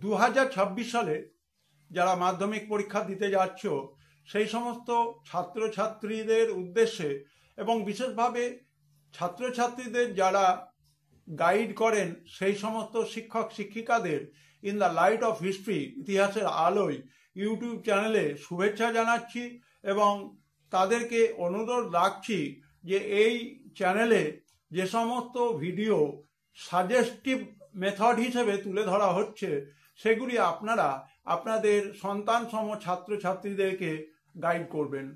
2026 সালে যারা মাধ্যমিক পরীক্ষা দিতে যাচ্ছ সেই সমস্ত ছাত্রছাত্রীদের উদ্দেশ্যে এবং বিশেষভাবে ছাত্রছাত্রীদের যারা গাইড করেন সেই সমস্ত শিক্ষক শিক্ষিকাদের in the light off history ইতিহাসের আলোয় ইউটিউব চ্যানেলে শুভেচ্ছা জানাচ্ছি এবং তাদেরকে অনুরোধ রাখছি যে এই চ্যানেলে যে সমস্ত ভিডিও সাজেস্টিভ মেথড হিসেবে তুলে ধরা হচ্ছে সেগুলি আপনারা আপনাদের সন্তানসম ছাত্রছাত্রীদেরকে গাইড করবেন।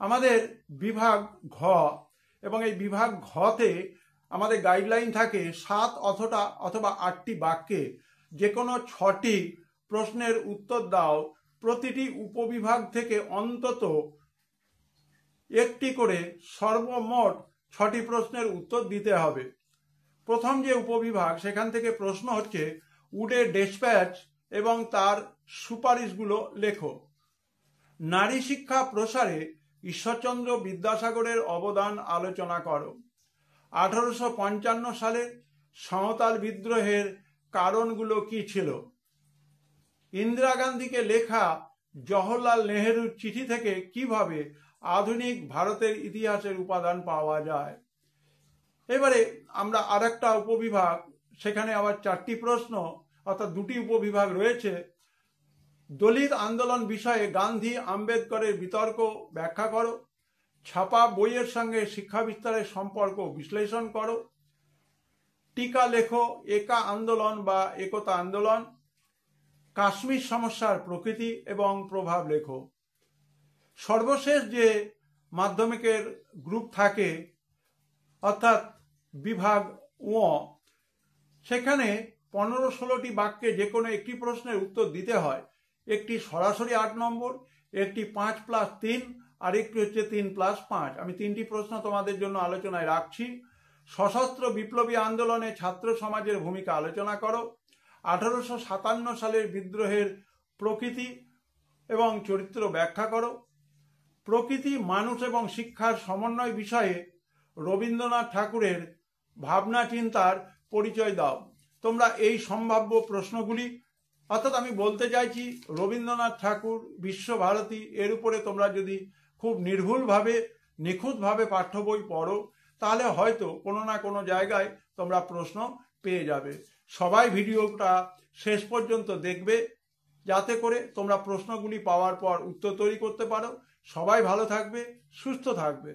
আমাদের বিভাগ ঘ এবং এই বিভাগ ঘতে আমাদের গাইডলাইন থাকে 7 অথবা 8টি বাক্যে যে কোনো 6টি প্রশ্নের উত্তর দাও। প্রতিটি উপবিভাগ থেকে অন্তত একটি করে সর্বমোট 6টি প্রশ্নের উত্তর দিতে হবে। প্রথম যে উপবিভাগ সেখান থেকে প্রশ্ন হচ্ছে উডে ডেসপ্যাচ এবং তার সুপারিশগুলো লেখো। নারী শিক্ষা প্রসারে ঈশ্বরচন্দ্র বিদ্যাসাগরের অবদান আলোচনা করো। 1855 সালে সাঁওতাল বিদ্রোহের কারণগুলো কি ছিল? ইন্দিরা গান্ধীকে লেখা জওহরলাল নেহেরুর চিঠি থেকে কিভাবে আধুনিক ভারতের ইতিহাসের উপাদান পাওয়া যায়। এবারে আমরা আরেকটা উপবিভাগ, সেখানে আবার 4টি প্রশ্ন অর্থাৎ 2টি উপবিভাগ রয়েছে। দলিত আন্দোলন বিষয়ে গান্ধী আম্বেদকরের বিতর্ক ব্যাখ্যা করো। ছাপা বইয়ের সঙ্গে শিক্ষা বিস্তারের সম্পর্ক বিশ্লেষণ করো। টিকা লেখো একা আন্দোলন বা একতা আন্দোলন। কাশ্মীর সমস্যার প্রকৃতি এবং প্রভাব লেখো। সর্বশেষ যে মাধ্যমিকের গ্রুপ থাকে অর্থাৎ বিভাগ ও, সেখানে 15-16টি বাক্যে যে কোনো একটি প্রশ্নের উত্তর দিতে হয়। একটি সরাসরি 8 নম্বর, একটি 5+3 আর একটি হচ্ছে 3+5। আমি 3টি প্রশ্ন তোমাদের জন্য আলোচনায় রাখছি। সশস্ত্র বিপ্লবী আন্দোলনে ছাত্র সমাজের ভূমিকা আলোচনা করো। 1857 সালের বিদ্রোহের প্রকৃতি এবং চরিত্র ব্যাখ্যা করো। প্রকৃতি, মানুষ এবং শিক্ষার সমন্বয় বিষয়ে রবীন্দ্রনাথ ঠাকুরের ভাবনা চিন্তার পরিচয় দাও। তোমরা এই সম্ভাব্য প্রশ্নগুলি, অর্থাৎ আমি বলতে চাইছি রবীন্দ্রনাথ ঠাকুর, বিশ্বভারতী, এর উপরে তোমরা যদি খুব নির্ভুলভাবে নিখুঁতভাবে পাঠ্য বই পড়ো তাহলে হয়তো কোনো না কোনো জায়গায় তোমরা প্রশ্ন পেয়ে যাবে। সবাই ভিডিওটা শেষ পর্যন্ত দেখবে যাতে করে তোমরা প্রশ্নগুলি পাওয়ার পর উত্তর তৈরি করতে পারো। সবাই ভালো থাকবে, সুস্থ থাকবে।